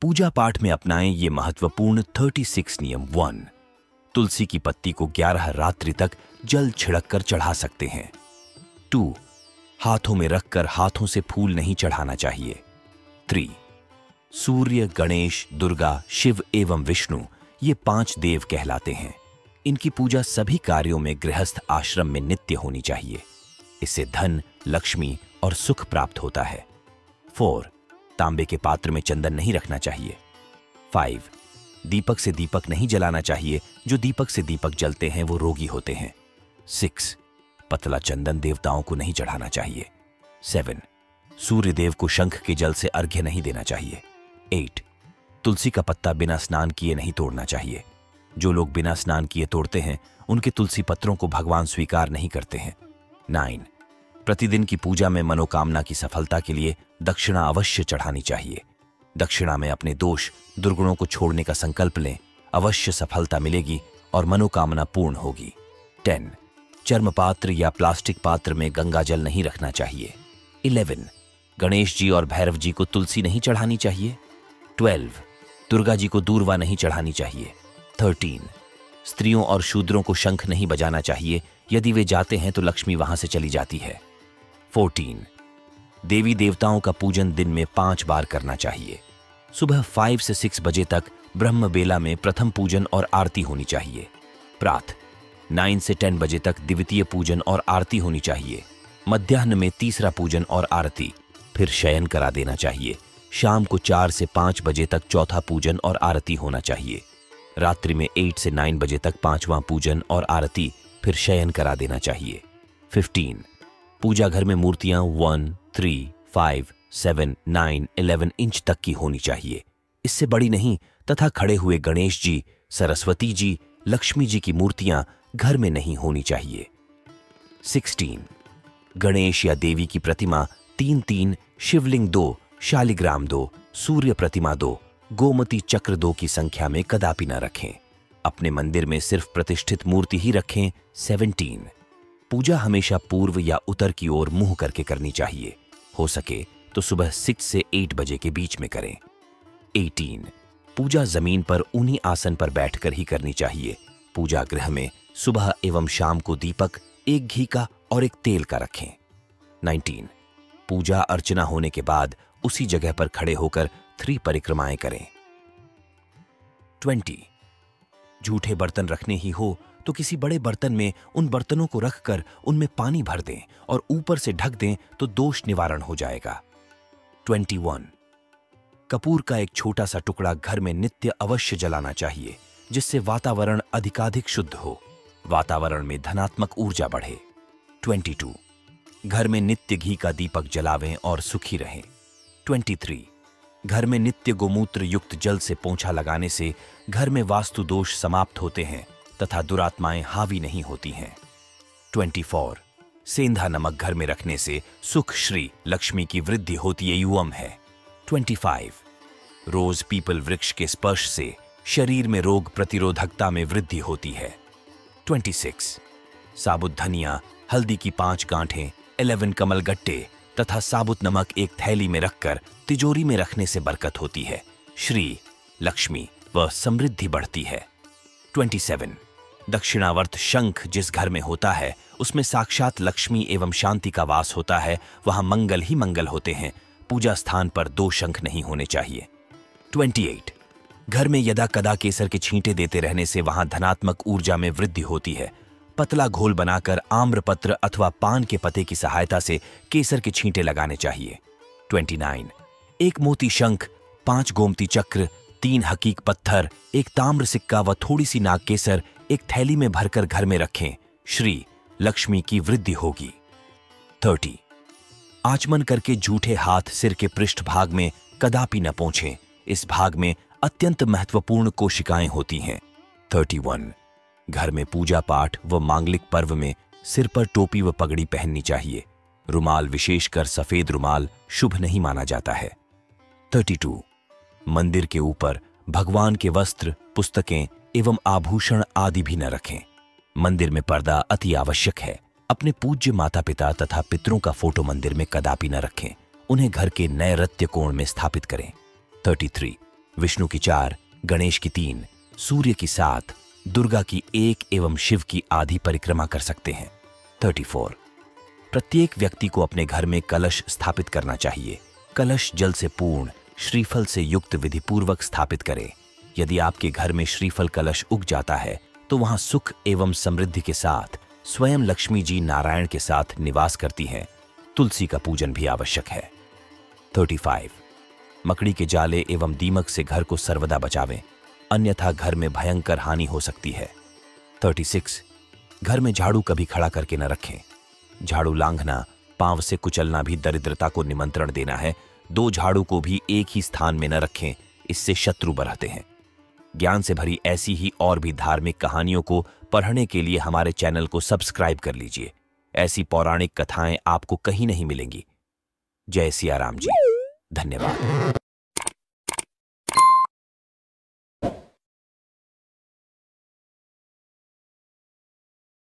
पूजा पाठ में अपनाएं ये महत्वपूर्ण 36 नियम। 1. तुलसी की पत्ती को 11 रात्रि तक जल छिड़क कर चढ़ा सकते हैं। 2. हाथों में रखकर हाथों से फूल नहीं चढ़ाना चाहिए। 3. सूर्य, गणेश, दुर्गा, शिव एवं विष्णु ये 5 देव कहलाते हैं। इनकी पूजा सभी कार्यों में गृहस्थ आश्रम में नित्य होनी चाहिए। इससे धन, लक्ष्मी और सुख प्राप्त होता है। 4. तांबे के पात्र में चंदन नहीं रखना चाहिए। 5. दीपक से दीपक नहीं जलाना चाहिए। जो दीपक से दीपक जलते हैं वो रोगी होते हैं। 6. पतला चंदन देवताओं को नहीं चढ़ाना चाहिए। 7. सूर्य देव को शंख के जल से अर्घ्य नहीं देना चाहिए। 8. तुलसी का पत्ता बिना स्नान किए नहीं तोड़ना चाहिए। जो लोग बिना स्नान किए तोड़ते हैं उनके तुलसी पत्रों को भगवान स्वीकार नहीं करते हैं। 9. प्रतिदिन की पूजा में मनोकामना की सफलता के लिए दक्षिणा अवश्य चढ़ानी चाहिए। दक्षिणा में अपने दोष, दुर्गुणों को छोड़ने का संकल्प लें, अवश्य सफलता मिलेगी और मनोकामना पूर्ण होगी। 10. चर्म पात्र या प्लास्टिक पात्र में गंगा जल नहीं रखना चाहिए। 11. गणेश जी और भैरव जी को तुलसी नहीं चढ़ानी चाहिए। 12. दुर्गा जी को दूर्वा नहीं चढ़ानी चाहिए। 13. स्त्रियों और शूद्रों को शंख नहीं बजाना चाहिए। यदि वे जाते हैं तो लक्ष्मी वहां से चली जाती है। 14. देवी देवताओं का पूजन दिन में 5 बार करना चाहिए। सुबह 5 से 6 बजे तक ब्रह्म बेला में प्रथम पूजन और आरती होनी चाहिए। प्रातः 9 से 10 बजे तक द्वितीय पूजन और आरती होनी चाहिए। मध्याह्न में तीसरा पूजन और आरती, फिर शयन करा देना चाहिए। शाम को 4 से 5 बजे तक चौथा पूजन और आरती होना चाहिए। रात्रि में 8 से 9 बजे तक 5वां पूजन और आरती, फिर शयन करा देना चाहिए। 15. पूजा घर में मूर्तियां 1, 3, 5, 7, 9, 11 इंच तक की होनी चाहिए, इससे बड़ी नहीं, तथा खड़े हुए गणेश जी, सरस्वती जी, लक्ष्मी जी की मूर्तियां घर में नहीं होनी चाहिए। 16. गणेश या देवी की प्रतिमा 3-3, शिवलिंग 2, शालिग्राम 2, सूर्य प्रतिमा 2, गोमती चक्र 2 की संख्या में कदापि न रखें। अपने मंदिर में सिर्फ प्रतिष्ठित मूर्ति ही रखें। 17. पूजा हमेशा पूर्व या उत्तर की ओर मुंह करके करनी चाहिए। हो सके तो सुबह 6 से 8 बजे के बीच में करें। 18. पूजा जमीन पर ऊनी आसन पर बैठकर ही करनी चाहिए। पूजा गृह में सुबह एवं शाम को दीपक, एक घी का और एक तेल का रखें। 19. पूजा अर्चना होने के बाद उसी जगह पर खड़े होकर 3 परिक्रमाएं करें। 20. झूठे बर्तन रखने ही हो तो किसी बड़े बर्तन में उन बर्तनों को रखकर उनमें पानी भर दें और ऊपर से ढक दें तो दोष निवारण हो जाएगा। 21. कपूर का एक छोटा सा टुकड़ा घर में नित्य अवश्य जलाना चाहिए, जिससे वातावरण अधिकाधिक शुद्ध हो, वातावरण में धनात्मक ऊर्जा बढ़े। 22. घर में नित्य घी का दीपक जलावें और सुखी रहें। 23. घर में नित्य गोमूत्र युक्त जल से पोंछा लगाने से घर में वास्तु दोष समाप्त होते हैं तथा दुरात्माएं हावी नहीं होती हैं। 24. सेंधा नमक घर में रखने से सुख, श्री, लक्ष्मी की वृद्धि होती एवं है। 25. रोज पीपल वृक्ष के स्पर्श से शरीर में रोग प्रतिरोधकता में वृद्धि होती है। 26. साबुत धनिया, हल्दी की 5 गांठें, 11 कमलगट्टे तथा साबुत नमक एक थैली में रखकर तिजोरी में रखने से बरकत होती है, श्री, लक्ष्मी व समृद्धि बढ़ती है। 27. दक्षिणावर्त शंख जिस घर में होता है उसमें साक्षात लक्ष्मी एवं शांति का वास होता है, वहां मंगल ही मंगल होते हैं। पूजा स्थान पर 2 शंख नहीं होने चाहिए। 28. घर में यदा कदा केसर के छींटे देते रहने से वहां धनात्मक ऊर्जा में वृद्धि होती है। पतला घोल बनाकर आम्रपत्र अथवा पान के पत्ते की सहायता से केसर के छींटे लगाने चाहिए। 29. एक मोती शंख, 5 गोमती चक्र, 3 हकीक पत्थर, एक ताम्र सिक्का व थोड़ी सी नाग केसर एक थैली में भरकर घर में रखें, श्री, लक्ष्मी की वृद्धि होगी। 30. आचमन करके जूठे हाथ सिर के पृष्ठ भाग में कदापि न पोंछें, इस भाग में अत्यंत महत्वपूर्ण कोशिकाएं होती हैं। 31. घर में पूजा पाठ व मांगलिक पर्व में सिर पर टोपी व पगड़ी पहननी चाहिए। रुमाल, विशेषकर सफेद रुमाल, शुभ नहीं माना जाता है। 32. मंदिर के ऊपर भगवान के वस्त्र, पुस्तकें एवं आभूषण आदि भी न रखें। मंदिर में पर्दा अति आवश्यक है। अपने पूज्य माता पिता तथा पितरों का फोटो मंदिर में कदापि न रखें। उन्हें घर के नए रत्य कोण में स्थापित करें। 33. विष्णु की 4, गणेश की 3, सूर्य की 7, दुर्गा की 1 एवं शिव की आधी परिक्रमा कर सकते हैं। 34 प्रत्येक व्यक्ति को अपने घर में कलश स्थापित करना चाहिए। कलश जल से पूर्ण, श्रीफल से युक्त विधिपूर्वक स्थापित करें। यदि आपके घर में श्रीफल कलश उग जाता है तो वहां सुख एवं समृद्धि के साथ स्वयं लक्ष्मी जी नारायण के साथ निवास करती हैं। तुलसी का पूजन भी आवश्यक है। 35 मकड़ी के जाले एवं दीमक से घर को सर्वदा बचावें, अन्यथा घर में भयंकर हानि हो सकती है। 36 घर में झाड़ू कभी खड़ा करके न रखें। झाड़ू लांघना, पांव से कुचलना भी दरिद्रता को निमंत्रण देना है। 2 झाड़ू को भी एक ही स्थान में न रखें, इससे शत्रु बढ़ते हैं। ज्ञान से भरी ऐसी ही और भी धार्मिक कहानियों को पढ़ने के लिए हमारे चैनल को सब्सक्राइब कर लीजिए। ऐसी पौराणिक कथाएं आपको कहीं नहीं मिलेंगी। जय सिया राम जी। धन्यवाद।